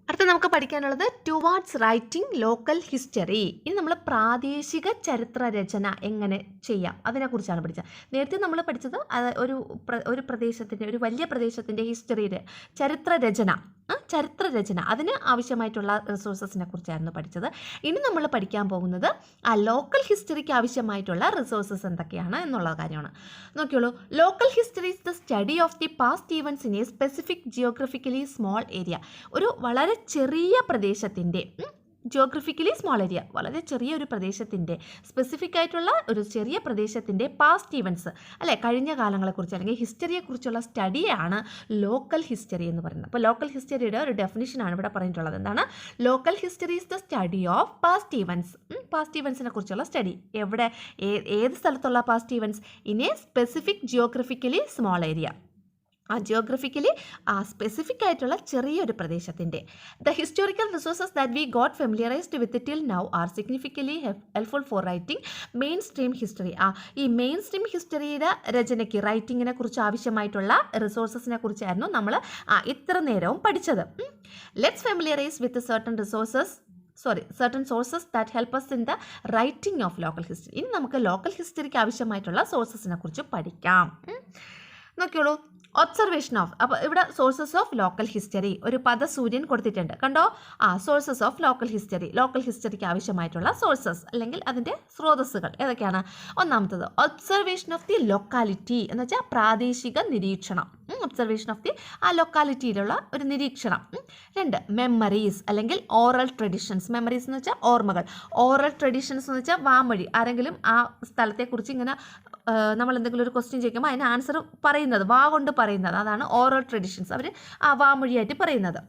അടുത്ത നമുക്ക് പഠിക്കാനുള്ളത് ടുവാർഡ്സ് റൈറ്റിംഗ് ലോക്കൽ ഹിസ്റ്ററി. ഇനി നമ്മൾ പ്രാദേശിക ചരിത്ര രചന എങ്ങനെ ചെയ്യാം അതിനെക്കുറിച്ചാണ് പഠിച്ചത്. നേരത്തെ നമ്മൾ പഠിച്ചത് ഒരു പ്രദേശത്തിൻ്റെ, ഒരു വലിയ പ്രദേശത്തിൻ്റെ ഹിസ്റ്ററിയുടെ ചരിത്ര രചന അതിന് ആവശ്യമായിട്ടുള്ള റിസോഴ്സസിനെ കുറിച്ചായിരുന്നു പഠിച്ചത്. ഇനി നമ്മൾ പഠിക്കാൻ പോകുന്നത് ആ ലോക്കൽ ഹിസ്റ്ററിക്ക് ആവശ്യമായിട്ടുള്ള റിസോഴ്സസ് എന്തൊക്കെയാണ് എന്നുള്ള കാര്യമാണ്. നോക്കിയോളൂ. Local history is the study of the past events in a specific geographically small area. ഒരു വളരെ ചെറിയ പ്രദേശത്തിൻ്റെ, ജിയോഗ്രഫിക്കലി സ്മോൾ ഏരിയ, വളരെ ചെറിയ ഒരു പ്രദേശത്തിൻ്റെ, സ്പെസിഫിക് ആയിട്ടുള്ള ഒരു ചെറിയ പ്രദേശത്തിൻ്റെ പാസ്റ്റ് ഈവൻറ്റ്സ് അല്ലെ, കഴിഞ്ഞ കാലങ്ങളെക്കുറിച്ച് അല്ലെങ്കിൽ ഹിസ്റ്ററിയെക്കുറിച്ചുള്ള സ്റ്റഡിയാണ് ലോക്കൽ ഹിസ്റ്ററി എന്ന് പറയുന്നത്. അപ്പോൾ ലോക്കൽ ഹിസ്റ്ററിയുടെ ഒരു ഡെഫിനിഷനാണ് ഇവിടെ പറഞ്ഞിട്ടുള്ളത്. എന്താണ്? Local history is the study of past events. Past ഈവൻറ്റ്സിനെ കുറിച്ചുള്ള സ്റ്റഡി. എവിടെ, ഏത് സ്ഥലത്തുള്ള past events? In a specific geographically small area. ആ ജിയോഗ്രഫിക്കലി സ്പെസിഫിക് ആയിട്ടുള്ള ചെറിയൊരു പ്രദേശത്തിൻ്റെ. The historical resources that we got familiarised with till now are significantly helpful for writing mainstream history. ഈ മെയിൻ സ്ട്രീം ഹിസ്റ്ററിയുടെ രചനയ്ക്ക്, റൈറ്റിങ്ങിനെ കുറിച്ച് ആവശ്യമായിട്ടുള്ള റിസോഴ്സസിനെ കുറിച്ചായിരുന്നു നമ്മൾ ഇത്ര നേരവും പഠിച്ചത്. Let's familiarise with certain sources that help us in the writing of local history. ഇനി നമുക്ക് ലോക്കൽ ഹിസ്റ്ററിക്ക് ആവശ്യമായിട്ടുള്ള സോഴ്സസിനെ കുറിച്ച് പഠിക്കാം. നോക്കിയോളൂ. ഒബ്സർവേഷൻ ഓഫ്, അപ്പോൾ ഇവിടെ സോഴ്സസ് ഓഫ് ലോക്കൽ ഹിസ്റ്ററി ഒരു പദസൂര്യൻ കൊടുത്തിട്ടുണ്ട്, കണ്ടോ? Sources of local history. Local ഹിസ്റ്ററിക്ക് ആവശ്യമായിട്ടുള്ള സോഴ്സസ് അല്ലെങ്കിൽ അതിൻ്റെ സ്രോതസ്സുകൾ ഏതൊക്കെയാണ്? ഒന്നാമത്തത് ഒബ്സർവേഷൻ ഓഫ് ദി ലൊക്കാലിറ്റി എന്ന് വെച്ചാൽ പ്രാദേശിക നിരീക്ഷണം. ഒബ്സർവേഷൻ ഓഫ് ദി ലൊക്കാലിറ്റിയിലുള്ള ഒരു നിരീക്ഷണം. 2 മെമ്മറീസ് അല്ലെങ്കിൽ ഓറൽ ട്രഡീഷൻസ്. മെമ്മറീസ് എന്ന് വെച്ചാൽ ഓർമ്മകൾ. ഓറൽ ട്രഡീഷൻസ് എന്ന് വെച്ചാൽ വാമൊഴി. ആരെങ്കിലും ആ സ്ഥലത്തെക്കുറിച്ച് ഇങ്ങനെ നമ്മൾ എന്തെങ്കിലും ഒരു ക്വസ്റ്റ്യൻ ചോദിക്കുമ്പോൾ അതിന് ആൻസർ പറയുന്നത്, വാ കൊണ്ട് പറയുന്നത്, അതാണ് ഓറൽ ട്രഡീഷൻസ്. അവർ വാമൊഴിയായിട്ട് പറയുന്നത്.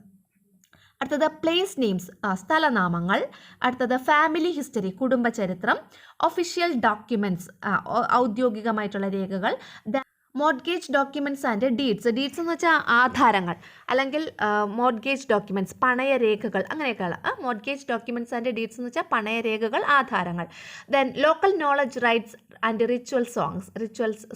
അടുത്തത് പ്ലേസ് നെയിംസ്, സ്ഥലനാമങ്ങൾ. അടുത്തത് ഫാമിലി ഹിസ്റ്ററി, കുടുംബ ചരിത്രം. ഒഫീഷ്യൽ ഡോക്യുമെൻറ്റ്സ്, ഔദ്യോഗികമായിട്ടുള്ള രേഖകൾ. Mortgage documents and deeds. Deeds എന്ന് വെച്ചാൽ ആധാരങ്ങൾ അല്ലെങ്കിൽ മോർട്ട്ഗേജ് ഡോക്യുമെൻറ്റ്സ്, പണയരേഖകൾ, അങ്ങനെയൊക്കെയുള്ള. മോർട്ട്ഗേജ് ഡോക്യുമെൻറ്റ്സ് ആൻഡ് ഡീഡ്സ് എന്ന് വെച്ചാൽ പണയരേഖകൾ, ആധാരങ്ങൾ. Then local knowledge rites and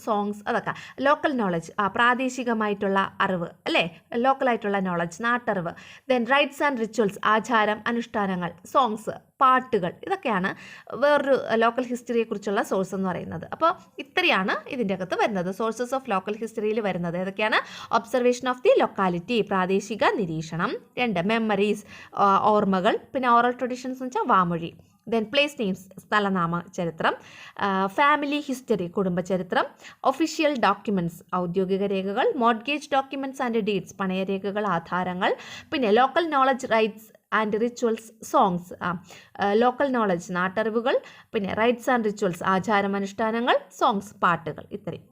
songs അതൊക്കെ ലോക്കൽ നോളജ്, പ്രാദേശികമായിട്ടുള്ള അറിവ് അല്ലേ, ലോക്കലായിട്ടുള്ള നോളജ്, നാട്ടറിവ്. ദെൻ റൈറ്റ്സ് ആൻഡ് റിച്വൽസ്, ആചാരം, അനുഷ്ഠാനങ്ങൾ. സോങ്സ്, പാട്ടുകൾ. ഇതൊക്കെയാണ് വേറൊരു ലോക്കൽ ഹിസ്റ്ററിയെക്കുറിച്ചുള്ള സോഴ്സ് എന്ന് പറയുന്നത്. അപ്പോൾ ഇത്രയാണ് ഇതിൻ്റെ അകത്ത് വരുന്നത്. സോഴ്സസ് ഓഫ് ലോക്കൽ ഹിസ്റ്ററിയിൽ വരുന്നത് ഏതൊക്കെയാണ്? ഒബ്സർവേഷൻ ഓഫ് ദി ലൊക്കാലിറ്റി, പ്രാദേശിക നിരീക്ഷണം. 2 മെമ്മറീസ്, ഓർമ്മകൾ. പിന്നെ ഓറൽ ട്രഡീഷൻസ് എന്ന് വെച്ചാൽ വാമൊഴി. ദെൻ പ്ലേസ് നെയിംസ്, സ്ഥലനാമ ചരിത്രം. ഫാമിലി ഹിസ്റ്ററി, കുടുംബചരിത്രം. ഒഫീഷ്യൽ ഡോക്യുമെൻറ്റ്സ്, ഔദ്യോഗിക രേഖകൾ. മോർട്ട്ഗേജ് ഡോക്യുമെൻറ്റ്സ് ആൻഡ് ഡീഡ്സ്, പണയരേഖകൾ, ആധാരങ്ങൾ. പിന്നെ local knowledge rites and rituals, songs, local knowledge, നാട്ടറിവുകൾ. പിന്നെ റൈറ്റ്സ് ആൻഡ് റിച്വൽസ്, ആചാരമനുഷ്ഠാനങ്ങൾ. സോങ്സ്, പാട്ടുകൾ. ഇത്രയും.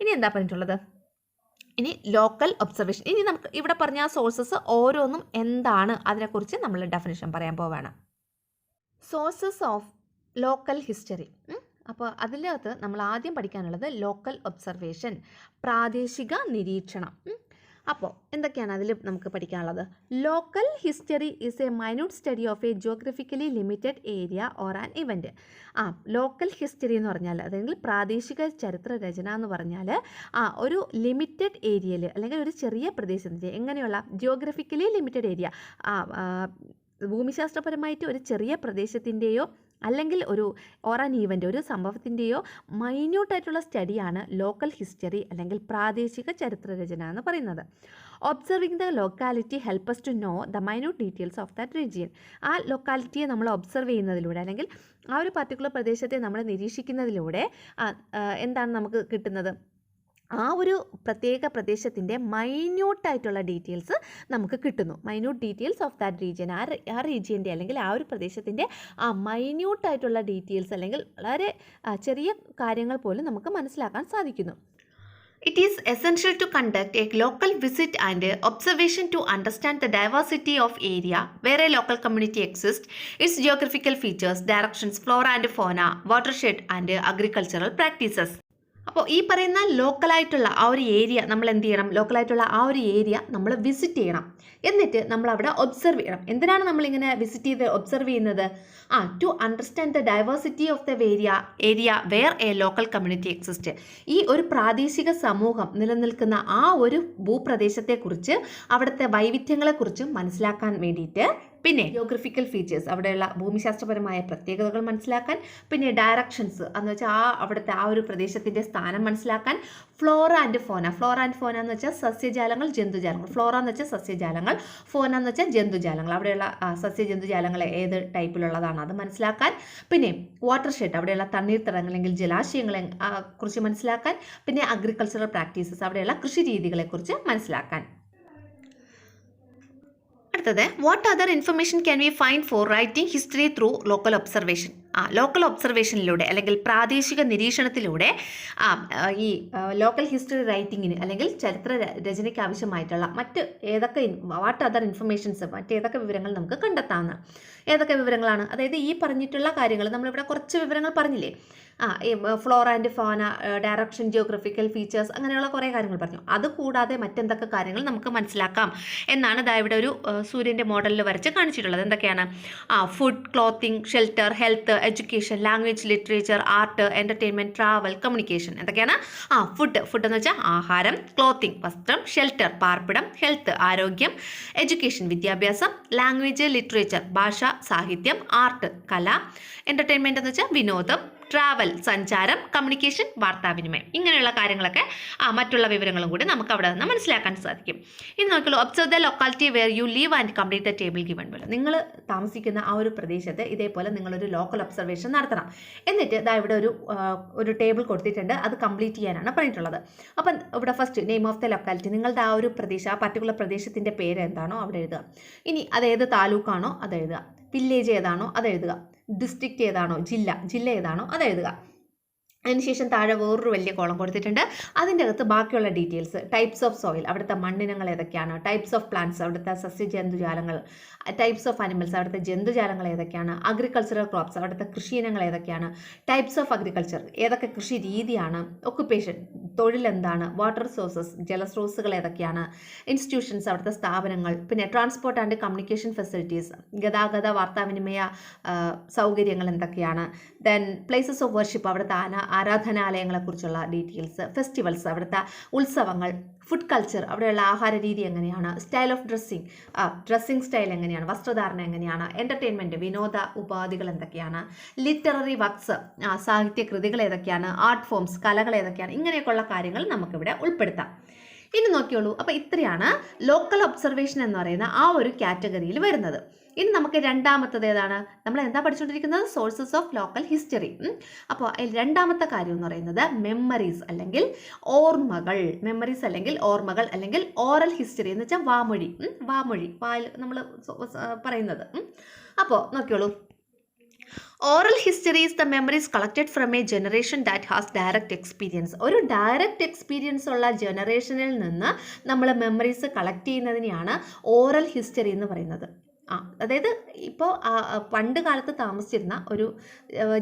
ഇനി എന്താ പറഞ്ഞിട്ടുള്ളത്? ഇനി ലോക്കൽ ഒബ്സർവേഷൻ. ഇനി നമുക്ക് ഇവിടെ പറഞ്ഞ സോഴ്സസ് ഓരോന്നും എന്താണ് അതിനെക്കുറിച്ച് നമ്മൾ ഡെഫിനിഷൻ പറയാൻ പോവുകയാണ്. Sources of local history. അപ്പോൾ അതിനകത്ത് നമ്മൾ ആദ്യം പഠിക്കാനുള്ളത് ലോക്കൽ ഒബ്സർവേഷൻ, പ്രാദേശിക നിരീക്ഷണം. അപ്പോൾ എന്തൊക്കെയാണ് അതിൽ നമുക്ക് പഠിക്കാനുള്ളത്? Local history is A minute study of A geographically limited area or an event. Local history എന്ന് പറഞ്ഞാൽ, അല്ലെങ്കിൽ പ്രാദേശിക ചരിത്ര രചന എന്ന് പറഞ്ഞാൽ ഒരു ലിമിറ്റഡ് ഏരിയയിൽ അല്ലെങ്കിൽ ഒരു ചെറിയ പ്രദേശത്തിൻ്റെ, എങ്ങനെയുള്ള ജിയോഗ്രഫിക്കലി ലിമിറ്റഡ് ഏരിയ, ഭൂമിശാസ്ത്രപരമായിട്ട് ഒരു ചെറിയ പ്രദേശത്തിൻ്റെയോ അല്ലെങ്കിൽ ഒരു ഓറാൻ ഈവൻ്റ്, ഒരു സംഭവത്തിൻ്റെയോ മൈന്യൂട്ടായിട്ടുള്ള സ്റ്റഡിയാണ് ലോക്കൽ ഹിസ്റ്ററി അല്ലെങ്കിൽ പ്രാദേശിക ചരിത്ര രചന എന്ന് പറയുന്നത്. Observing the locality help us to know the minute details of that region. ആ ലൊക്കാലിറ്റിയെ നമ്മൾ ഒബ്സർവ് ചെയ്യുന്നതിലൂടെ അല്ലെങ്കിൽ ആ ഒരു പർട്ടിക്കുലർ പ്രദേശത്തെ നമ്മൾ നിരീക്ഷിക്കുന്നതിലൂടെ എന്താണ് നമുക്ക് കിട്ടുന്നത്? ആ ഒരു പ്രത്യേക പ്രദേശത്തിൻ്റെ മൈന്യൂട്ടായിട്ടുള്ള ഡീറ്റെയിൽസ് നമുക്ക് കിട്ടുന്നു. Minute details of that region, ആ റീജിയൻ്റെ അല്ലെങ്കിൽ ആ ഒരു പ്രദേശത്തിൻ്റെ മൈന്യൂട്ടായിട്ടുള്ള ഡീറ്റെയിൽസ് അല്ലെങ്കിൽ വളരെ ചെറിയ കാര്യങ്ങൾ പോലും നമുക്ക് മനസ്സിലാക്കാൻ സാധിക്കുന്നു. It is essential to conduct a local visit and observation to understand the diversity of area where a local community exists, its geographical features, directions, flora and fauna, watershed and agricultural practices. അപ്പോൾ ഈ പറയുന്ന ലോക്കലായിട്ടുള്ള ആ ഒരു area നമ്മൾ എന്ത് ചെയ്യണം, ലോക്കലായിട്ടുള്ള ആ ഒരു ഏരിയ നമ്മൾ വിസിറ്റ് ചെയ്യണം. എന്നിട്ട് നമ്മൾ അവിടെ ഒബ്സർവ് ചെയ്യണം. എന്തിനാണ് നമ്മളിങ്ങനെ വിസിറ്റ് ചെയ്ത് ഒബ്സർവ് ചെയ്യുന്നത്? To understand the diversity of the area where a local community exist. ഈ ഒരു പ്രാദേശിക സമൂഹം നിലനിൽക്കുന്ന ആ ഒരു ഭൂപ്രദേശത്തെക്കുറിച്ച്, അവിടുത്തെ വൈവിധ്യങ്ങളെക്കുറിച്ച് മനസ്സിലാക്കാൻ വേണ്ടിയിട്ട്, പിന്നെ ജിയോഗ്രഫിക്കൽ ഫീച്ചേഴ്സ്, അവിടെയുള്ള ഭൂമിശാസ്ത്രപരമായ പ്രത്യേകതകൾ മനസ്സിലാക്കാൻ, പിന്നെ ഡയറക്ഷൻസ് എന്ന് വെച്ചാൽ അവിടുത്തെ ആ ഒരു പ്രദേശത്തിൻ്റെ സ്ഥാനം മനസ്സിലാക്കാൻ, ഫ്ലോറ ആൻഡ് ഫോന എന്ന് വെച്ചാൽ സസ്യജാലങ്ങൾ, ജന്തുജാലങ്ങൾ. ഫ്ലോറ എന്ന് വെച്ചാൽ സസ്യജാലങ്ങൾ, ഫോന എന്ന് വെച്ചാൽ ജന്തുജാലങ്ങൾ. അവിടെയുള്ള സസ്യജന്തുജാലങ്ങൾ ഏത് ടൈപ്പിലുള്ളതാണ് അത് മനസ്സിലാക്കാൻ, പിന്നെ വാട്ടർ ഷെഡ്, അവിടെയുള്ള തണ്ണീർത്തടങ്ങൾ അല്ലെങ്കിൽ ജലാശയങ്ങളെ കുറിച്ച് മനസ്സിലാക്കാൻ, പിന്നെ അഗ്രികൾച്ചറൽ പ്രാക്ടീസസ്, അവിടെയുള്ള കൃഷി രീതികളെക്കുറിച്ച് മനസ്സിലാക്കാൻ. അടുത്തത്, what other information can we find for writing history through local observation? Local ഒബ്സർവേഷനിലൂടെ അല്ലെങ്കിൽ പ്രാദേശിക നിരീക്ഷണത്തിലൂടെ ഈ ലോക്കൽ ഹിസ്റ്ററി റൈറ്റിങ്ങിന് അല്ലെങ്കിൽ ചരിത്ര രചനയ്ക്ക് ആവശ്യമായിട്ടുള്ള വാട്ട് അതർ ഇൻഫർമേഷൻസ്, മറ്റേതൊക്കെ വിവരങ്ങൾ നമുക്ക് കണ്ടെത്താവുന്ന ഏതൊക്കെ വിവരങ്ങളാണ്? അതായത് ഈ പറഞ്ഞിട്ടുള്ള കാര്യങ്ങൾ നമ്മളിവിടെ കുറച്ച് വിവരങ്ങൾ പറഞ്ഞില്ലേ, flora and fauna, direction, geographical features, അങ്ങനെയുള്ള കുറേ കാര്യങ്ങൾ പറഞ്ഞു. അതുകൂടാതെ മറ്റെന്തൊക്കെ കാര്യങ്ങൾ നമുക്ക് മനസ്സിലാക്കാം എന്നാണ് ഇവിടെ ഒരു സൂര്യൻ്റെ മോഡലിൽ വരച്ച് കാണിച്ചിട്ടുള്ളത്. എന്തൊക്കെയാണ്? Food, clothing, shelter, health, education, language, literature, art, entertainment, travel, communication. എന്തൊക്കെയാണ്? ഫുഡ് എന്ന് വെച്ചാൽ ആഹാരം, ക്ലോത്തിങ് വസ്ത്രം, ഷെൽട്ടർ പാർപ്പിടം, ഹെൽത്ത് ആരോഗ്യം, എഡ്യൂക്കേഷൻ വിദ്യാഭ്യാസം, ലാംഗ്വേജ് ലിറ്ററേച്ചർ ഭാഷ സാഹിത്യം, ആർട്ട് കല, എൻ്റർടൈൻമെൻറ്റ് എന്ന് വെച്ചാൽ വിനോദം, ട്രാവൽ സഞ്ചാരം, കമ്മ്യൂണിക്കേഷൻ വാർത്താവിനിമയം. ഇങ്ങനെയുള്ള കാര്യങ്ങളൊക്കെ മറ്റുള്ള വിവരങ്ങളും കൂടി നമുക്ക് അവിടെ നിന്ന് മനസ്സിലാക്കാൻ സാധിക്കും. ഇനി നോക്കിയുള്ളൂ, observe the locality where you live and complete the table given below. നിങ്ങൾ താമസിക്കുന്ന ആ ഒരു പ്രദേശത്ത് ഇതേപോലെ നിങ്ങളൊരു ലോക്കൽ ഒബ്സർവേഷൻ നടത്തണം. എന്നിട്ട് ഇവിടെ ഒരു ടേബിൾ കൊടുത്തിട്ടുണ്ട്, അത് കംപ്ലീറ്റ് ചെയ്യാനാണ് പറഞ്ഞിട്ടുള്ളത്. അപ്പം ഇവിടെ first name of the locality, നിങ്ങളുടെ ആ ഒരു പ്രദേശം, ആ പർട്ടിക്കുലർ പ്രദേശത്തിൻ്റെ പേര് എന്താണോ അവിടെ എഴുതുക. ഇനി അതേത് താലൂക്കാണോ അത് എഴുതുക, വില്ലേജ് ഏതാണോ അത് എഴുതുക, ഡിസ്ട്രിക്റ്റ് ഏതാണോ, ജില്ല ഏതാണോ അത് എഴുതുക. അതിനുശേഷം താഴെ വേറൊരു വലിയ കോളം കൊടുത്തിട്ടുണ്ട്, അതിൻ്റെ അകത്ത് ബാക്കിയുള്ള ഡീറ്റെയിൽസ്, ടൈപ്സ് ഓഫ് സോയിൽ, അവിടുത്തെ മണ്ണിനങ്ങൾ ഏതൊക്കെയാണ്, ടൈപ്സ് ഓഫ് പ്ലാന്റ്സ്, അവിടുത്തെ സസ്യജന്തുജാലങ്ങൾ, ടൈപ്സ് ഓഫ് അനിമൽസ്, അവിടുത്തെ ജന്തുജാലങ്ങൾ ഏതൊക്കെയാണ്, അഗ്രികൾച്ചറൽ ക്രോപ്സ്, അവിടുത്തെ കൃഷിയിനങ്ങൾ ഏതൊക്കെയാണ്, ടൈപ്സ് ഓഫ് അഗ്രികൾച്ചർ, ഏതൊക്കെ കൃഷി രീതിയാണ്, ഒക്കുപ്പേഷൻ തൊഴിലെന്താണ്, വാട്ടർ സോഴ്സസ് ജലസ്രോതസ്സുകൾ ഏതൊക്കെയാണ്, ഇൻസ്റ്റിറ്റ്യൂഷൻസ് അവിടുത്തെ സ്ഥാപനങ്ങൾ, പിന്നെ ട്രാൻസ്പോർട്ട് ആൻഡ് കമ്മ്യൂണിക്കേഷൻ ഫെസിലിറ്റീസ് ഗതാഗത വാർത്താവിനിമയ സൗകര്യങ്ങൾ എന്തൊക്കെയാണ്, ദെൻ പ്ലേസസ് ഓഫ് വർഷിപ്പ് അവിടുത്തെ ആരാധനാലയങ്ങളെക്കുറിച്ചുള്ള ഡീറ്റെയിൽസ്, ഫെസ്റ്റിവൽസ് അവിടുത്തെ ഉത്സവങ്ങൾ, ഫുഡ് കൾച്ചർ അവിടെയുള്ള ആഹാര രീതി എങ്ങനെയാണ്, സ്റ്റൈൽ ഓഫ് ഡ്രസ്സിങ് സ്റ്റൈൽ എങ്ങനെയാണ്, വസ്ത്രധാരണ എങ്ങനെയാണ്, എൻ്റർടൈൻമെൻറ്റ് വിനോദ ഉപാധികൾ എന്തൊക്കെയാണ്, ലിറ്റററി വർക്ക്സ് സാഹിത്യ കൃതികൾ ഏതൊക്കെയാണ്, ആർട്ട് ഫോംസ് കലകൾ ഏതൊക്കെയാണ്, ഇങ്ങനെയൊക്കെയുള്ള കാര്യങ്ങൾ നമുക്കിവിടെ ഉൾപ്പെടുത്താം. ഇനി നോക്കിയോളൂ, അപ്പോൾ ഇത്രയാണ് ലോക്കൽ ഒബ്സർവേഷൻ എന്ന് പറയുന്ന ആ ഒരു കാറ്റഗറിയിൽ വരുന്നത്. ഇനി നമുക്ക് രണ്ടാമത്തത് ഏതാണ്? നമ്മൾ എന്താ പഠിച്ചുകൊണ്ടിരിക്കുന്നത്? Sources of local history. അപ്പോൾ രണ്ടാമത്തെ കാര്യം എന്ന് പറയുന്നത് മെമ്മറീസ് അല്ലെങ്കിൽ ഓർമ്മകൾ അല്ലെങ്കിൽ ഓറൽ ഹിസ്റ്ററി എന്ന് വെച്ചാൽ വാമൊഴി നമ്മൾ പറയുന്നത്. അപ്പോൾ നോക്കിയോളൂ, oral history is the memories collected from a generation that has direct experience. ഒരു ഡയറക്റ്റ് എക്സ്പീരിയൻസ് ഉള്ള ജനറേഷനിൽ നിന്ന് നമ്മൾ മെമ്മറീസ് കളക്ട് ചെയ്യുന്നതിനെയാണ് ഓറൽ ഹിസ്റ്ററി എന്ന് പറയുന്നത്. അതായത് ഇപ്പോൾ പണ്ട് കാലത്ത് താമസിച്ചിരുന്ന ഒരു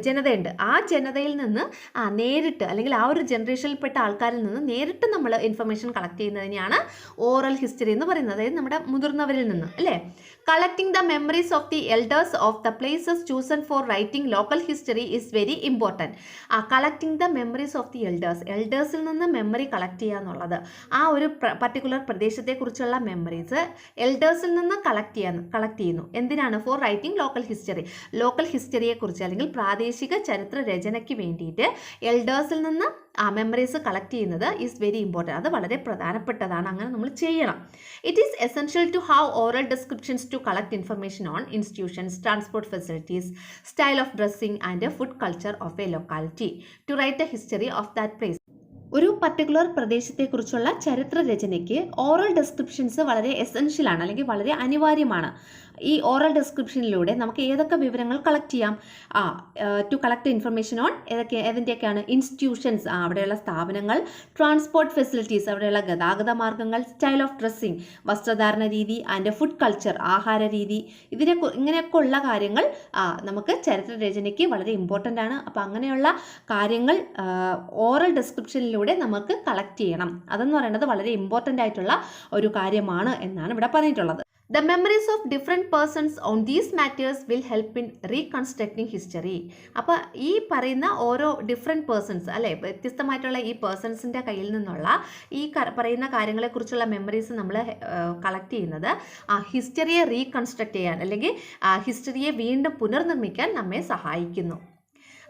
ജനതയുണ്ട്, ആ ജനതയിൽ നിന്ന് നേരിട്ട് അല്ലെങ്കിൽ ആ ഒരു ജനറേഷനിൽപ്പെട്ട ആൾക്കാരിൽ നിന്ന് നേരിട്ട് നമ്മൾ ഇൻഫർമേഷൻ കളക്ട് ചെയ്യുന്നതിനെയാണ് ഓറൽ ഹിസ്റ്ററി എന്ന് പറയുന്നത്. അതായത് നമ്മുടെ മുതിർന്നവരിൽ നിന്ന്, അല്ലേ? Collecting the memories of the elders of the places chosen for writing local history is very important. Collecting the memories of the എൽഡേഴ്സിൽ നിന്ന് മെമ്മറി കളക്ട് ചെയ്യുക എന്നുള്ളത്, ആ ഒരു പർട്ടിക്കുലർ പ്രദേശത്തെക്കുറിച്ചുള്ള മെമ്മറീസ് എൽഡേഴ്സിൽ നിന്ന് കളക്ട് ചെയ്യുന്നു. എന്തിനാണ്? ഫോർ റൈറ്റിംഗ് ലോക്കൽ ഹിസ്റ്ററിയെക്കുറിച്ച് അല്ലെങ്കിൽ പ്രാദേശിക ചരിത്ര രചനയ്ക്ക് വേണ്ടിയിട്ട് എൽഡേഴ്സിൽ നിന്ന് മെമ്മറീസ് കളക്ട് ചെയ്യുന്നത് ഈസ് വെരി ഇമ്പോർട്ടൻറ്റ്. അത് വളരെ പ്രധാനപ്പെട്ടതാണ്, അങ്ങനെ നമ്മൾ ചെയ്യണം. It is essential to have oral descriptions to collect information on institutions, transport facilities, style of dressing and food culture of a locality, to write a history of that place. ഒരു particular പ്രദേശത്തെക്കുറിച്ചുള്ള ചരിത്ര രചനയ്ക്ക് oral descriptions വളരെ എസെൻഷ്യലാണ്, അല്ലെങ്കിൽ വളരെ അനിവാര്യമാണ്. ഈ oral ഡിസ്ക്രിപ്ഷനിലൂടെ നമുക്ക് ഏതൊക്കെ വിവരങ്ങൾ കളക്ട് ചെയ്യാം? ടു കളക്ട് ഇൻഫർമേഷൻ ഓൺ ഏതിൻ്റെയൊക്കെയാണ്? ഇൻസ്റ്റിറ്റ്യൂഷൻസ്, അവിടെയുള്ള സ്ഥാപനങ്ങൾ, ട്രാൻസ്പോർട്ട് ഫെസിലിറ്റീസ്, അവിടെയുള്ള ഗതാഗത മാർഗ്ഗങ്ങൾ, സ്റ്റൈൽ ഓഫ് ഡ്രസ്സിങ്, വസ്ത്രധാരണ രീതി, ആൻഡ് ഫുഡ് കൾച്ചർ, ആഹാര രീതി, ഇങ്ങനെയൊക്കെ ഉള്ള കാര്യങ്ങൾ നമുക്ക് ചരിത്ര രചനയ്ക്ക് വളരെ ഇമ്പോർട്ടൻ്റ് ആണ്. അപ്പോൾ അങ്ങനെയുള്ള കാര്യങ്ങൾ ഓറൽ ഡിസ്ക്രിപ്ഷനിലൂടെ നമുക്ക് കളക്ട് ചെയ്യണം. അതെന്ന് പറയുന്നത് വളരെ ഇമ്പോർട്ടൻ്റ് ആയിട്ടുള്ള ഒരു കാര്യമാണ് എന്നാണ് ഇവിടെ പറഞ്ഞിട്ടുള്ളത്. The memories of different persons on these matters will help in reconstructing history. അപ്പോൾ ഈ പറയുന്ന ഓരോ ഡിഫറെൻറ്റ് പേഴ്സൺസ്, അല്ലേ, വ്യത്യസ്തമായിട്ടുള്ള ഈ പേഴ്സൺസിൻ്റെ കയ്യിൽ നിന്നുള്ള ഈ പറയുന്ന കാര്യങ്ങളെക്കുറിച്ചുള്ള മെമ്മറീസ് നമ്മൾ കളക്ട് ചെയ്യുന്നത് ഹിസ്റ്ററിയെ റീകൺസ്ട്രക്ട് ചെയ്യാൻ, അല്ലെങ്കിൽ ഹിസ്റ്ററിയെ വീണ്ടും പുനർനിർമ്മിക്കാൻ നമ്മെ സഹായിക്കുന്നു.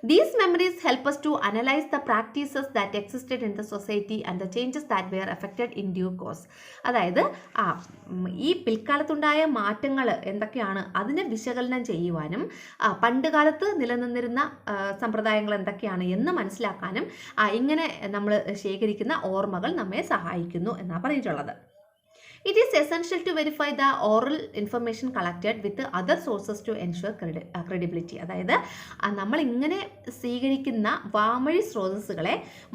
These memories help us to analyze the practices that existed in the society and the changes that were affected in due course. അതായത് ഈ പിൽക്കാലത്തുണ്ടായ മാറ്റങ്ങൾ എന്തൊക്കെയാണ് അതിനെ വിശകലനം ചെയ്യുവാനും പണ്ട് കാലത്ത് നിലനിന്നിരുന്ന സമ്പ്രദായങ്ങൾ എന്തൊക്കെയാണ് എന്ന് മനസ്സിലാക്കാനും ഇങ്ങനെ നമ്മൾ ശേഖരിക്കുന്ന ഓർമ്മകൾ നമ്മെ സഹായിക്കുന്നു എന്നാണ് പറഞ്ഞിട്ടുള്ളത്. It is essential to verify the oral information collected with other sources to ensure credibility. അതായത് നമ്മൾ ഇങ്ങനെ സ്വീകരിക്കുന്ന വാമൊഴി സ്രോതസ്സുകളെ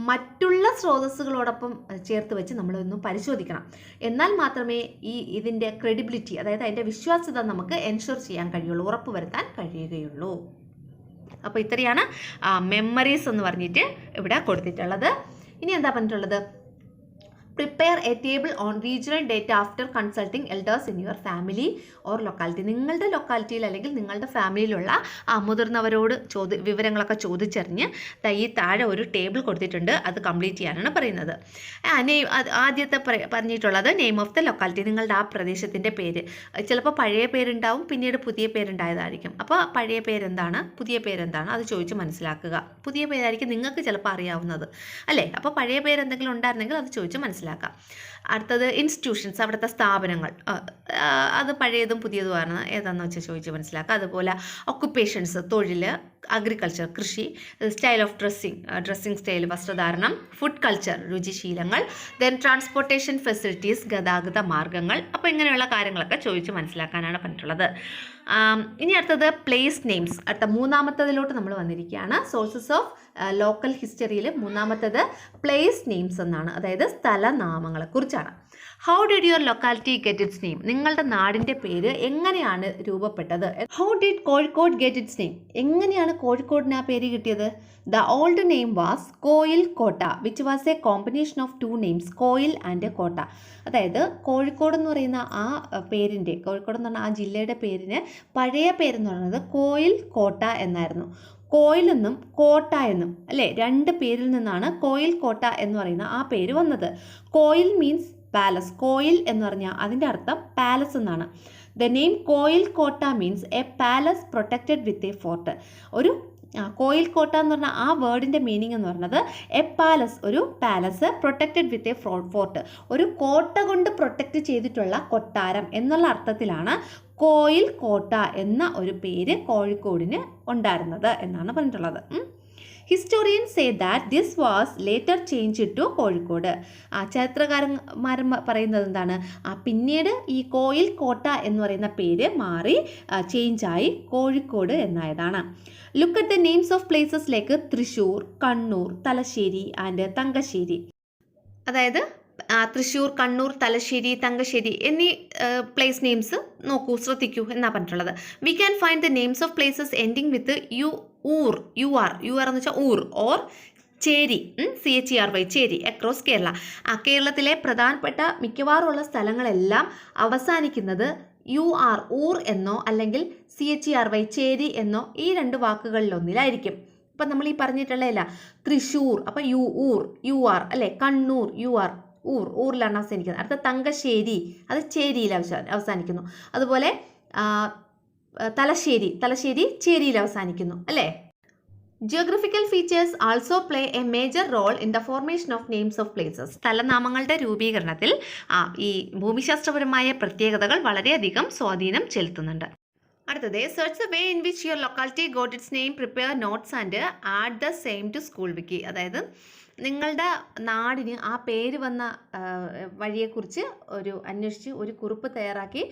മറ്റുള്ള സ്രോതസ്സുകളോടൊപ്പം ചേർത്ത് വെച്ച് നമ്മളൊന്ന് പരിശോധിക്കണം. എന്നാൽ മാത്രമേ ഇതിൻ്റെ ക്രെഡിബിലിറ്റി, അതായത് അതിൻ്റെ വിശ്വാസ്യത നമുക്ക് എൻഷുർ ചെയ്യാൻ കഴിയുള്ളൂ, ഉറപ്പുവരുത്താൻ കഴിയുകയുള്ളൂ. അപ്പോൾ ഇത്രയാണ് മെമ്മറീസ് എന്ന് പറഞ്ഞിട്ട് ഇവിടെ കൊടുത്തിട്ടുള്ളത്. ഇനി എന്താ പറഞ്ഞിട്ടുള്ളത്? Prepare A table on regional data after consulting elders in your family or locality. നിങ്ങളുടെ ലൊക്കാലിറ്റിയിൽ അല്ലെങ്കിൽ നിങ്ങളുടെ ഫാമിലിയിലുള്ള മുതിർന്നവരോട് വിവരങ്ങളൊക്കെ ചോദിച്ചറിഞ്ഞ് ഈ താഴെ ഒരു ടേബിൾ കൊടുത്തിട്ടുണ്ട്, അത് കംപ്ലീറ്റ് ചെയ്യാനാണ് പറയുന്നത്. ആദ്യത്തെ പറഞ്ഞിട്ടുള്ളത് നെയിം ഓഫ് ദ ലൊക്കാലിറ്റി, നിങ്ങളുടെ ആ പ്രദേശത്തിൻ്റെ പേര്. ചിലപ്പോൾ പഴയ പേരുണ്ടാവും, പിന്നീട് പുതിയ പേരുണ്ടായതായിരിക്കും. അപ്പോൾ പഴയ പേരെന്താണ്, പുതിയ പേരെന്താണ്, അത് ചോദിച്ച് മനസ്സിലാക്കുക. പുതിയ പേരായിരിക്കും നിങ്ങൾക്ക് ചിലപ്പോൾ അറിയാവുന്നത്, അല്ലേ? അപ്പോൾ പഴയ പേരെന്തെങ്കിലും ഉണ്ടായിരുന്നെങ്കിൽ അത് ചോദിച്ച് മനസ്സിലാക്കുക. അടുത്തത് ഇൻസ്റ്റിറ്റ്യൂഷൻസ്, അവിടുത്തെ സ്ഥാപനങ്ങൾ, അത് പഴയതും പുതിയതുമാണ്, ഏതാണെന്ന് വെച്ചാൽ ചോദിച്ച് മനസ്സിലാക്കുക. അതുപോലെ ഒക്കുപ്പേഷൻസ്, തൊഴിൽ, അഗ്രികൾച്ചർ, കൃഷി, സ്റ്റൈൽ ഓഫ് ഡ്രസ്സിങ് സ്റ്റൈൽ, വസ്ത്രധാരണം, ഫുഡ് കൾച്ചർ, രുചിശീലങ്ങൾ, ദെൻ ട്രാൻസ്പോർട്ടേഷൻ ഫെസിലിറ്റീസ്, ഗതാഗത മാർഗ്ഗങ്ങൾ. അപ്പോൾ ഇങ്ങനെയുള്ള കാര്യങ്ങളൊക്കെ ചോദിച്ച് മനസ്സിലാക്കാനാണ് പറഞ്ഞിട്ടുള്ളത്. ഇനി അടുത്തത് പ്ലേസ് നെയിംസ്. അടുത്ത മൂന്നാമത്തതിലോട്ട് നമ്മൾ വന്നിരിക്കുകയാണ്. സോഴ്സസ് ഓഫ് ലോക്കൽ ഹിസ്റ്ററിയിൽ മൂന്നാമത്തത് പ്ലേസ് നെയിംസ് എന്നാണ്, അതായത് സ്ഥലനാമങ്ങളെക്കുറിച്ചാണ്. How did your locality get its name? നിങ്ങളുടെ നാടിൻ്റെ പേര് എങ്ങനെയാണ് രൂപപ്പെട്ടത്? How did Kozhikode get its name? എങ്ങനെയാണ് കോഴിക്കോടിന് ആ പേര് കിട്ടിയത്? The old name was Koyil Kotta, which was a combination of two names, Koyil and Kotta. അതായത് കോഴിക്കോട് എന്ന് പറയുന്ന ആ പേരിൻ്റെ, കോഴിക്കോട് എന്ന് പറഞ്ഞാൽ ആ ജില്ലയുടെ പേരിന് പഴയ പേരെന്ന് പറയുന്നത് കോയിൽ കോട്ട എന്നായിരുന്നു. കോയിൽ എന്നും കോട്ട എന്നും, അല്ലേ, രണ്ട് പേരിൽ നിന്നാണ് കോയിൽ കോട്ട എന്ന് പറയുന്ന ആ പേര് വന്നത്. Coil means palace. കോയിൽ എന്ന് പറഞ്ഞാൽ അതിൻ്റെ അർത്ഥം പാലസ് എന്നാണ്. ദ നെയിം കോയിൽ കോട്ട means A palace protected with a fort. ഒരു കോയിൽ കോട്ട എന്ന് പറഞ്ഞാൽ ആ വേർഡിൻ്റെ മീനിങ് എന്ന് പറയുന്നത് എ പാലസ്, ഒരു palace protected with a fort, ഒരു കോട്ട കൊണ്ട് പ്രൊട്ടക്റ്റ് ചെയ്തിട്ടുള്ള കൊട്ടാരം എന്നുള്ള അർത്ഥത്തിലാണ് കോയിൽ കോട്ട എന്ന ഒരു പേര് കോഴിക്കോടിന് ഉണ്ടായിരുന്നത് എന്നാണ് പറഞ്ഞിട്ടുള്ളത്. Historians say that this was later change to Kozhikode. ചരിത്രകാരന്മാർ പറയുന്നത് എന്താണ്? പിന്നീട് ഈ കോയിൽ കോട്ട എന്ന് പറയുന്ന പേര് മാറി ചേഞ്ചായി കോഴിക്കോട് എന്നായതാണ്. Look at the names of places like Thrissur, Kannur, Thalassery and Thankassery. അതായത് തൃശ്ശൂർ, കണ്ണൂർ, തലശ്ശേരി, തങ്കശ്ശേരി എന്നീ പ്ലേസ് നെയിംസ് നോക്കൂ, ശ്രദ്ധിക്കൂ എന്നാണ് പറഞ്ഞിട്ടുള്ളത്. We can find the names of places ending with oor എന്ന് വെച്ചാൽ oor or cheri, CHERY, cheri, across Kerala. കേരളത്തിലെ പ്രധാനപ്പെട്ട മിക്കവാറുമുള്ള സ്ഥലങ്ങളെല്ലാം അവസാനിക്കുന്നത് ഊർ എന്നോ അല്ലെങ്കിൽ CHERY ചേരി എന്നോ ഈ രണ്ട് വാക്കുകളിലൊന്നിലായിരിക്കും. ഇപ്പം നമ്മൾ ഈ പറഞ്ഞിട്ടുള്ളതല്ല, തൃശ്ശൂർ അപ്പോൾ UR അല്ലേ, കണ്ണൂർ ഊറിലാണ് അവസാനിക്കുന്നത്. അടുത്ത തങ്കശ്ശേരി അത് ചേരിയിൽ അവസാനിക്കുന്നു. അതുപോലെ തലശ്ശേരി ചേരിയിൽ അവസാനിക്കുന്നു, അല്ലേ? Geographical features also play a major role in the formation of names of places. സ്ഥലനാമങ്ങളുടെ രൂപീകരണത്തിൽ ഈ ഭൂമിശാസ്ത്രപരമായ പ്രത്യേകതകൾ വളരെയധികം സ്വാധീനം ചെലുത്തുന്നുണ്ട്. അടുത്തത് search the way in which your locality got its name, prepare notes and add the same to school wiki. അതായത് നിങ്ങളുടെ നാടിന് ആ പേര് വന്ന വഴിയെക്കുറിച്ച് അന്വേഷിച്ച് ഒരു കുറിപ്പ് തയ്യാറാക്കി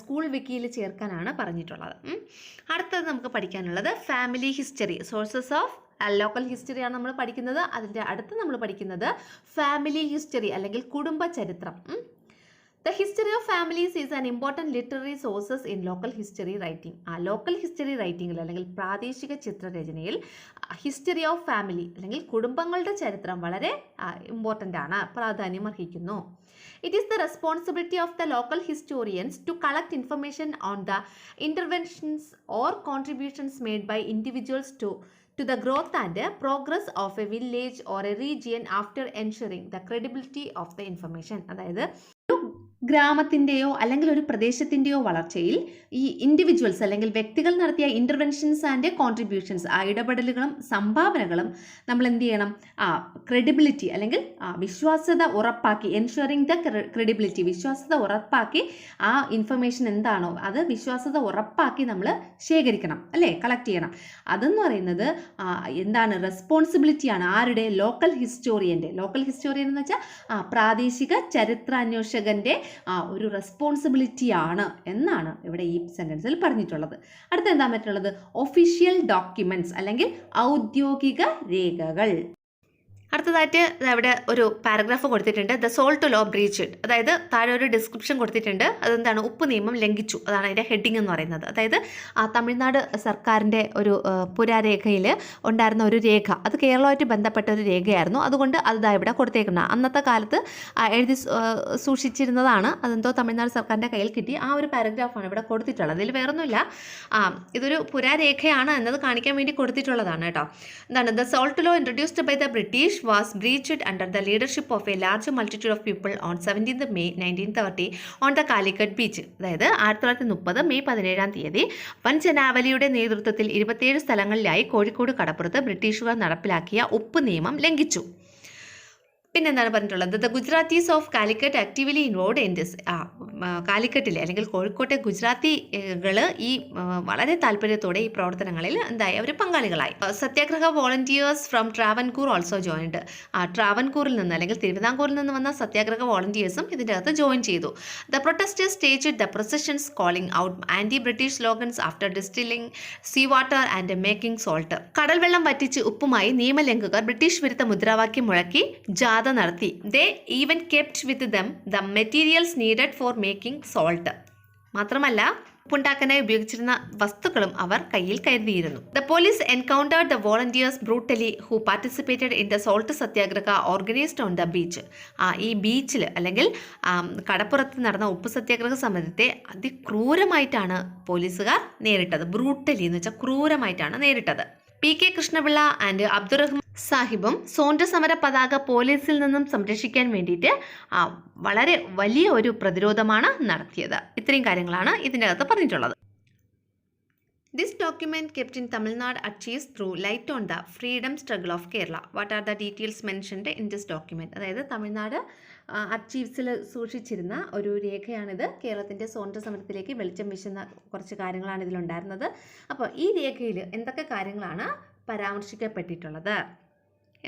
സ്കൂൾ വിക്കിയിൽ ചേർക്കാനാണ് പറഞ്ഞിട്ടുള്ളത്. അടുത്തത് നമുക്ക് പഠിക്കാനുള്ളത് family history, sources of local ഹിസ്റ്ററിയാണ് നമ്മൾ പഠിക്കുന്നത്. അതിൻ്റെ അടുത്ത് നമ്മൾ പഠിക്കുന്നത് ഫാമിലി ഹിസ്റ്ററി അല്ലെങ്കിൽ കുടുംബ ചരിത്രം. The history of families is an important literary sources in local history writing. Local history റൈറ്റിംഗിൽ അല്ലെങ്കിൽ പ്രാദേശിക ചിത്രരചനയിൽ ഹിസ്റ്ററി ഓഫ് ഫാമിലി അല്ലെങ്കിൽ കുടുംബങ്ങളുടെ ചരിത്രം വളരെ ഇമ്പോർട്ടൻ്റ് ആണ്, പ്രാധാന്യം അർഹിക്കുന്നു. It is the responsibility of the local historians to collect information on the interventions or contributions made by individuals to the growth and progress of a village or a region after ensuring the credibility of the information. അതായത് ഗ്രാമത്തിൻ്റെയോ അല്ലെങ്കിൽ ഒരു പ്രദേശത്തിൻ്റെയോ വളർച്ചയിൽ ഈ individuals അല്ലെങ്കിൽ വ്യക്തികൾ നടത്തിയ interventions and contributions, ആ ഇടപെടലുകളും സംഭാവനകളും നമ്മൾ എന്ത് ചെയ്യണം, ക്രെഡിബിലിറ്റി അല്ലെങ്കിൽ വിശ്വാസ്യത ഉറപ്പാക്കി, എൻഷുറിങ് ദ ക്രെഡിബിലിറ്റി, വിശ്വാസ്യത ഉറപ്പാക്കി ആ ഇൻഫർമേഷൻ എന്താണോ അത് വിശ്വാസ്യത ഉറപ്പാക്കി നമ്മൾ ശേഖരിക്കണം, അല്ലേ, കളക്ട് ചെയ്യണം. അതെന്ന് പറയുന്നത് എന്താണ്, റെസ്പോൺസിബിലിറ്റിയാണ് ആരുടെ, ലോക്കൽ ഹിസ്റ്റോറിയൻ്റെ. ലോക്കൽ ഹിസ്റ്റോറിയൻ എന്ന് വെച്ചാൽ പ്രാദേശിക ചരിത്രാന്വേഷകൻ്റെ ഒരു റെസ്പോൺസിബിലിറ്റിയാണ് എന്നാണ് ഇവിടെ ഈ സെൻറ്റൻസിൽ പറഞ്ഞിട്ടുള്ളത്. അടുത്ത എന്താ പറ്റുള്ളത്, ഒഫീഷ്യൽ ഡോക്യുമെൻറ്റ്സ് അല്ലെങ്കിൽ ഔദ്യോഗിക രേഖകൾ. അടുത്തതായിട്ട് ഇവിടെ ഒരു പാരഗ്രാഫ് കൊടുത്തിട്ടുണ്ട്, ദ സോൾട്ട് ലോ ബ്രീച്ച്ഡ്. അതായത് താഴെ ഒരു ഡിസ്ക്രിപ്ഷൻ കൊടുത്തിട്ടുണ്ട്, അതെന്താണ്, ഉപ്പ് നിയമം ലംഘിച്ചു, അതാണ് അതിൻ്റെ ഹെഡിങ് എന്ന് പറയുന്നത്. അതായത് തമിഴ്നാട് സർക്കാരിൻ്റെ ഒരു പുരാരേഖയിൽ ഉണ്ടായിരുന്ന ഒരു രേഖ, അത് കേരളമായിട്ട് ബന്ധപ്പെട്ട ഒരു രേഖയായിരുന്നു. അതുകൊണ്ട് അത് ഇവിടെ കൊടുത്തേക്കുന്നത് അന്നത്തെ കാലത്ത് എഴുതി സൂക്ഷിച്ചിരുന്നതാണ്. അതെന്തോ തമിഴ്നാട് സർക്കാരിൻ്റെ കയ്യിൽ കിട്ടി. ആ ഒരു പാരഗ്രാഫാണ് ഇവിടെ കൊടുത്തിട്ടുള്ളത്. ഇതിൽ വേറൊന്നുമില്ല, ഇതൊരു പുരാരേഖയാണ് എന്നത് കാണിക്കാൻ വേണ്ടി കൊടുത്തിട്ടുള്ളതാണ് കേട്ടോ. എന്താണ്, the salt law introduced by the British was breached under the leadership of a large multitude of people on 17th May 1930 on the Calicut beach. അതായത് 1930 മെയ് 17 വൻ ജനാവലിയുടെ നേതൃത്വത്തിൽ 27 സ്ഥലങ്ങളിലായി കോഴിക്കോട് കടപ്പുറത്ത് ബ്രിട്ടീഷുകാർ നടപ്പിലാക്കിയ ഉപ്പ് നിയമം ലംഘിച്ചു. പിന്നെന്താണ് പറഞ്ഞിട്ടുള്ളത്, the Gujaratis of Calicut actively involve in this. കാലിക്കറ്റിലെ അല്ലെങ്കിൽ കോഴിക്കോട്ടെ ഗുജറാത്തികൾ ഈ വളരെ താല്പര്യത്തോടെ ഈ പ്രവർത്തനങ്ങളിൽ എന്തായി, അവർ പങ്കാളികളായി. Satyagraha volunteers from Travancore also joined. ട്രാവൻകൂറിൽ നിന്ന് അല്ലെങ്കിൽ തിരുവിതാംകൂറിൽ നിന്ന് വന്ന സത്യാഗ്രഹ വോളണ്ടിയേഴ്സും ഇതിൻ്റെ അകത്ത് ജോയിൻ ചെയ്തു. The protesters staged the processions calling out anti British slogans after distilling sea water and making salt. കടൽ വെള്ളം വറ്റിച്ച് ഉപ്പുമായി നിയമലംഘകർ ബ്രിട്ടീഷ് വിരുദ്ധ മുദ്രാവാക്യം മുഴക്കി ജാഥ നടത്തി. They even kept with them the materials needed for making salt. മാത്രമല്ല ഉപ്പുണ്ടാക്കാനായി ഉപയോഗിച്ചിരുന്ന വസ്തുക്കളും അവർ കയ്യിൽ കരുതിയിരുന്നു. The police encountered the volunteers brutally who participated in the salt satyagraha organised on the beach. ഈ ബീച്ചിൽ അല്ലെങ്കിൽ കടപ്പുറത്ത് നടന്ന ഉപ്പ് സത്യാഗ്രഹ സമരത്തെ അതിക്രൂരമായിട്ടാണ് പോലീസുകാർ നേരിട്ടത്. ബ്രൂട്ടലി എന്ന് വെച്ചാൽ ക്രൂരമായിട്ടാണ് നേരിട്ടത്. P K Krishna Pillai and Abdurahman സാഹിബും സ്വാതന്ത്ര്യ സമര പതാക പോലീസിൽ നിന്നും സംരക്ഷിക്കാൻ വേണ്ടിയിട്ട് വളരെ വലിയ ഒരു പ്രതിരോധമാണ് നടത്തിയത്. ഇത്രയും കാര്യങ്ങളാണ് ഇതിൻ്റെ അകത്ത് പറഞ്ഞിട്ടുള്ളത്. This document kept in Tamil Nadu achieves through light on the freedom struggle of Kerala. What are the details mentioned in this document? അതായത് തമിഴ്നാട് അച്ചീവ്സിൽ സൂക്ഷിച്ചിരുന്ന ഒരു രേഖയാണിത്. കേരളത്തിൻ്റെ സ്വാതന്ത്ര്യ സമരത്തിലേക്ക് വെളിച്ചം വീശുന്ന കുറച്ച് കാര്യങ്ങളാണ് ഇതിലുണ്ടായിരുന്നത്. അപ്പോൾ ഈ രേഖയിൽ എന്തൊക്കെ കാര്യങ്ങളാണ് പരാമർശിക്കപ്പെട്ടിട്ടുള്ളത്,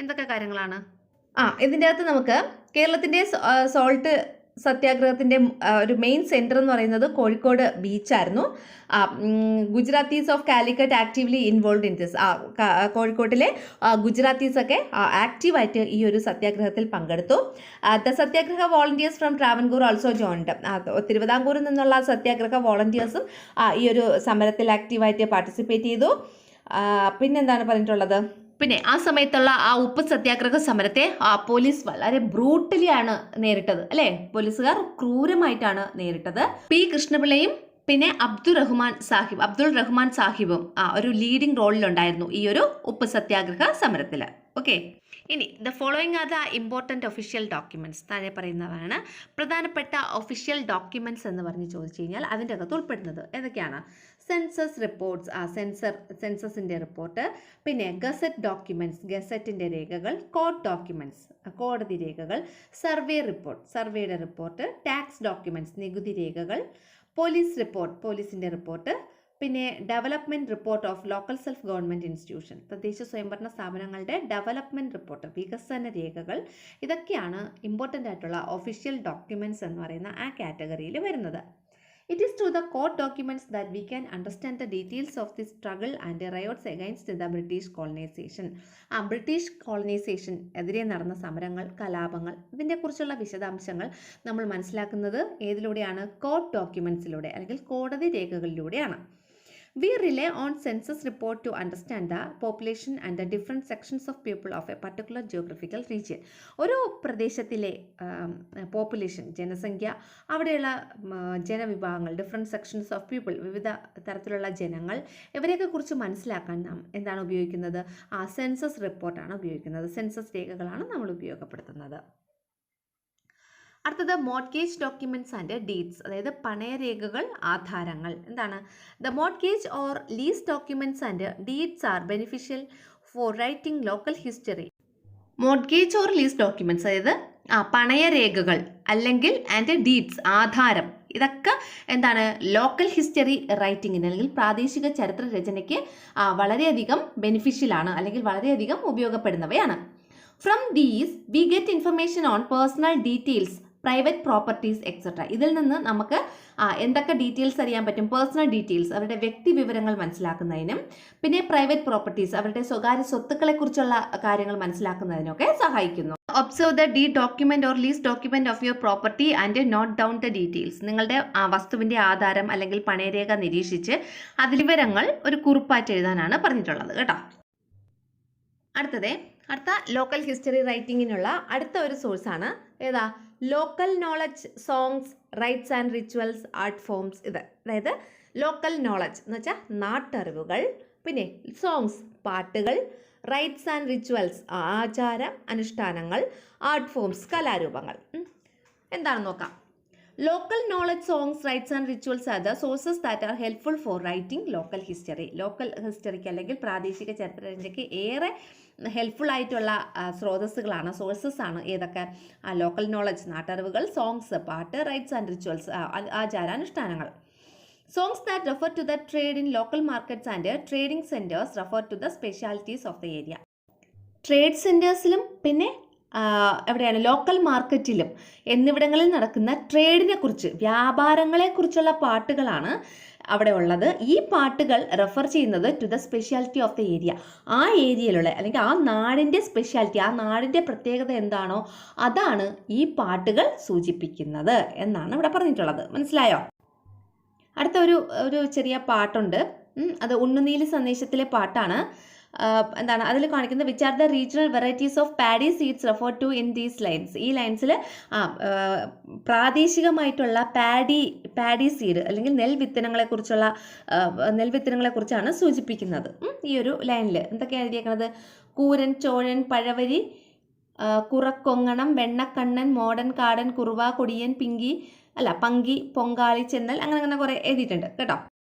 എന്തൊക്കെ കാര്യങ്ങളാണ്? ഇതിൻ്റെ അകത്ത് നമുക്ക് കേരളത്തിൻ്റെ സോൾട്ട് സത്യാഗ്രഹത്തിൻ്റെ ഒരു മെയിൻ സെൻറ്റർ എന്ന് പറയുന്നത് കോഴിക്കോട് ബീച്ചായിരുന്നു. Gujaratis of Calicut actively involve in this. കോഴിക്കോട്ടിലെ ഗുജറാത്തീസൊക്കെ ആക്റ്റീവായിട്ട് ഈ ഒരു സത്യാഗ്രഹത്തിൽ പങ്കെടുത്തു. The satyagraha volunteers from Travancore also joined. തിരുവിതാംകൂറിൽ നിന്നുള്ള സത്യാഗ്രഹ വോളണ്ടിയേഴ്സും ഈ ഒരു സമരത്തിൽ ആക്റ്റീവായിട്ട് പാർട്ടിസിപ്പേറ്റ് ചെയ്തു. പിന്നെന്താണ് പറഞ്ഞിട്ടുള്ളത്, പിന്നെ ആ സമയത്തുള്ള ആ ഉപ്പ് സത്യാഗ്രഹ സമരത്തെ പോലീസ് വളരെ ബ്രൂട്ടലിയാണ് നേരിട്ടത്, അല്ലേ, പോലീസുകാർ ക്രൂരമായിട്ടാണ് നേരിട്ടത്. പി കൃഷ്ണപിള്ളയും പിന്നെ അബ്ദുൾ റഹ്മാൻ സാഹിബും ഒരു ലീഡിംഗ് റോളിലുണ്ടായിരുന്നു ഈ ഒരു ഉപ്പ് സത്യാഗ്രഹ സമരത്തിൽ. ഓക്കെ, ഇനി the following are the important official documents. താഴെ പറയുന്നതാണ് പ്രധാനപ്പെട്ട ഒഫീഷ്യൽ ഡോക്യുമെൻറ്റ്സ് എന്ന് പറഞ്ഞ് ചോദിച്ചു കഴിഞ്ഞാൽ അതിൻ്റെ അകത്ത് ഉൾപ്പെടുന്നത് ഏതൊക്കെയാണ്? സെൻസസ് റിപ്പോർട്ട്സ്, സെൻസസിൻ്റെ റിപ്പോർട്ട്, പിന്നെ ഗസറ്റ് ഡോക്യുമെൻറ്റ്സ്, ഗസറ്റിൻ്റെ രേഖകൾ, കോർട്ട് ഡോക്യുമെൻറ്റ്സ്, കോടതി രേഖകൾ, സർവേ റിപ്പോർട്ട്, സർവേയുടെ റിപ്പോർട്ട്, ടാക്സ് ഡോക്യുമെൻറ്റ്സ്, നികുതി രേഖകൾ, പോലീസ് റിപ്പോർട്ട്, പോലീസിൻ്റെ റിപ്പോർട്ട്, പിന്നെ development report of local self government institution, തദ്ദേശ സ്വയംഭരണ സ്ഥാപനങ്ങളുടെ ഡെവലപ്മെൻറ്റ് റിപ്പോർട്ട്, വികസന രേഖകൾ, ഇതൊക്കെയാണ് ഇമ്പോർട്ടൻ്റ് ആയിട്ടുള്ള ഒഫീഷ്യൽ ഡോക്യുമെൻറ്റ്സ് എന്ന് പറയുന്ന ആ കാറ്റഗറിയിൽ വരുന്നത്. It is through the court documents that we can understand the details of the struggle and the riots against the British colonization. British colonisation എതിരെ നടന്ന സമരങ്ങൾ, കലാപങ്ങൾ, ഇതിനെക്കുറിച്ചുള്ള വിശദാംശങ്ങൾ നമ്മൾ മനസ്സിലാക്കുന്നത് ഏതിലൂടെയാണ്? കോർട്ട് ഡോക്യുമെൻറ്റ്സിലൂടെ അല്ലെങ്കിൽ കോടതി രേഖകളിലൂടെയാണ്. We rely on census report to understand the population and the different sections of people of a particular geographical region. ഒരു പ്രദേശത്തിലെ പോപ്പുലേഷൻ, ജനസംഖ്യ, അവിടെയുള്ള ജനവിഭാഗങ്ങൾ, ഡിഫറെൻറ്റ് സെക്ഷൻസ് ഓഫ് പീപ്പിൾ, വിവിധ തരത്തിലുള്ള ജനങ്ങൾ, ഇവരെയൊക്കെ കുറിച്ച് മനസ്സിലാക്കാൻ നാം എന്താണ് ഉപയോഗിക്കുന്നത്? സെൻസസ് റിപ്പോർട്ടാണ് ഉപയോഗിക്കുന്നത്. സെൻസസ് രേഖകളാണ് നമ്മൾ ഉപയോഗപ്പെടുത്തുന്നത്. അടുത്തത് മോർട്ട്ഗേജ് ഡോക്യുമെൻറ്റ്സ് ആൻഡ് ഡീഡ്സ്, അതായത് പണയരേഖകൾ, ആധാരങ്ങൾ. എന്താണ്? The mortgage or lease documents and deeds are beneficial for writing local history. Mortgage or lease documents, അതായത് പണയരേഖകൾ അല്ലെങ്കിൽ ആൻഡ് ഡീഡ്സ്, ആധാരം, ഇതൊക്കെ എന്താണ്? ലോക്കൽ ഹിസ്റ്ററി റൈറ്റിങ്ങിന് അല്ലെങ്കിൽ പ്രാദേശിക ചരിത്ര രചനയ്ക്ക് വളരെയധികം ബെനിഫിഷ്യലാണ് അല്ലെങ്കിൽ വളരെയധികം ഉപയോഗപ്പെടുന്നവയാണ്. From these we get information on personal details, private properties etcetera. ഇതിൽ നിന്ന് നമുക്ക് എന്തൊക്കെ ഡീറ്റെയിൽസ് അറിയാൻ പറ്റും? പേഴ്സണൽ ഡീറ്റെയിൽസ്, അവരുടെ വ്യക്തി വിവരങ്ങൾ മനസ്സിലാക്കുന്നതിനും പിന്നെ പ്രൈവറ്റ് പ്രോപ്പർട്ടീസ്, അവരുടെ സ്വകാര്യ സ്വത്തുക്കളെക്കുറിച്ചുള്ള കാര്യങ്ങൾ മനസ്സിലാക്കുന്നതിനൊക്കെ സഹായിക്കുന്നു. Observe the deed document or lease document of your property and note down the details. നിങ്ങളുടെ വസ്തുവിൻ്റെ ആധാരം അല്ലെങ്കിൽ പണയരേഖ നിരീക്ഷിച്ച് അതിൽ വിവരങ്ങൾ ഒരു കുറിപ്പായിട്ട് എഴുതാനാണ് പറഞ്ഞിട്ടുള്ളത് കേട്ടോ. അടുത്ത ലോക്കൽ ഹിസ്റ്ററി റൈറ്റിങ്ങിനുള്ള അടുത്ത ഒരു സോഴ്സാണ് ഏതാ? Local knowledge, songs, rites and rituals, art forms. ഇത് അതായത് ലോക്കൽ നോളജ് എന്ന് വെച്ചാൽ നാട്ടറിവുകൾ, പിന്നെ സോങ്സ് പാട്ടുകൾ, റൈറ്റ്സ് ആൻഡ് റിച്വൽസ് ആചാര അനുഷ്ഠാനങ്ങൾ, ആർട്ട് ഫോംസ് കലാരൂപങ്ങൾ. എന്താണെന്ന് നോക്കാം. Local knowledge, songs, rites and rituals are the sources that are helpful for writing local history. Local ഹിസ്റ്ററിക്ക് അല്ലെങ്കിൽ പ്രാദേശിക ചരിത്രരചനയ്ക്ക് ഏറെ ഹെൽപ്ഫുൾ ആയിട്ടുള്ള സ്രോതസ്സുകളാണ്, സോഴ്സസ് ആണ് ഏതൊക്കെ? ലോക്കൽ നോളജ് നാട്ടറിവുകൾ, സോങ്സ് പാട്ട്, റൈറ്റ്സ് ആൻഡ് റിച്വൽസ് ആചാരാനുഷ്ഠാനങ്ങൾ. Songs that refer to the trade in local markets and trading centers refer to the specialities of the area. Trade സെൻറ്റേഴ്സിലും പിന്നെ എവിടെയാണ് ലോക്കൽ മാർക്കറ്റിലും എന്നിവിടങ്ങളിൽ നടക്കുന്ന ട്രേഡിനെ കുറിച്ച്, വ്യാപാരങ്ങളെക്കുറിച്ചുള്ള പാട്ടുകളാണ് അവിടെ ഉള്ളത്. ഈ പാട്ടുകൾ റെഫർ ചെയ്യുന്നത് to the speciality of the area. ആ ഏരിയയിലുള്ള അല്ലെങ്കിൽ ആ നാടിൻ്റെ സ്പെഷ്യാലിറ്റി, ആ നാടിൻ്റെ പ്രത്യേകത എന്താണോ അതാണ് ഈ പാട്ടുകൾ സൂചിപ്പിക്കുന്നത് എന്നാണ് ഇവിടെ പറഞ്ഞിട്ടുള്ളത്. മനസ്സിലായോ? അടുത്ത ഒരു ചെറിയ പാട്ടുണ്ട്, അത് ഉണ്ണുനീലി സന്ദേശത്തിലെ പാട്ടാണ്. എന്താണ് അതിൽ കാണിക്കുന്നത്? Which are the regional varieties of paddy seeds refer to in these lines. ഈ ലൈൻസിൽ പ്രാദേശികമായിട്ടുള്ള പാഡി സീഡ് അല്ലെങ്കിൽ നെൽവിത്തനങ്ങളെക്കുറിച്ചാണ് സൂചിപ്പിക്കുന്നത്. ഈ ഒരു ലൈനിൽ എന്തൊക്കെയാണ് എഴുതിയേക്കുന്നത്? കൂരൻ, ചോഴൻ, പഴവരി, കുറക്കൊങ്ങണം, വെണ്ണക്കണ്ണൻ, മോഡൻ, കാടൻ, കുറുവ, കൊടിയൻ, പങ്കി, പൊങ്കാളി, ചെന്നൽ, അങ്ങനെ കുറേ എഴുതിയിട്ടുണ്ട് കേട്ടോ.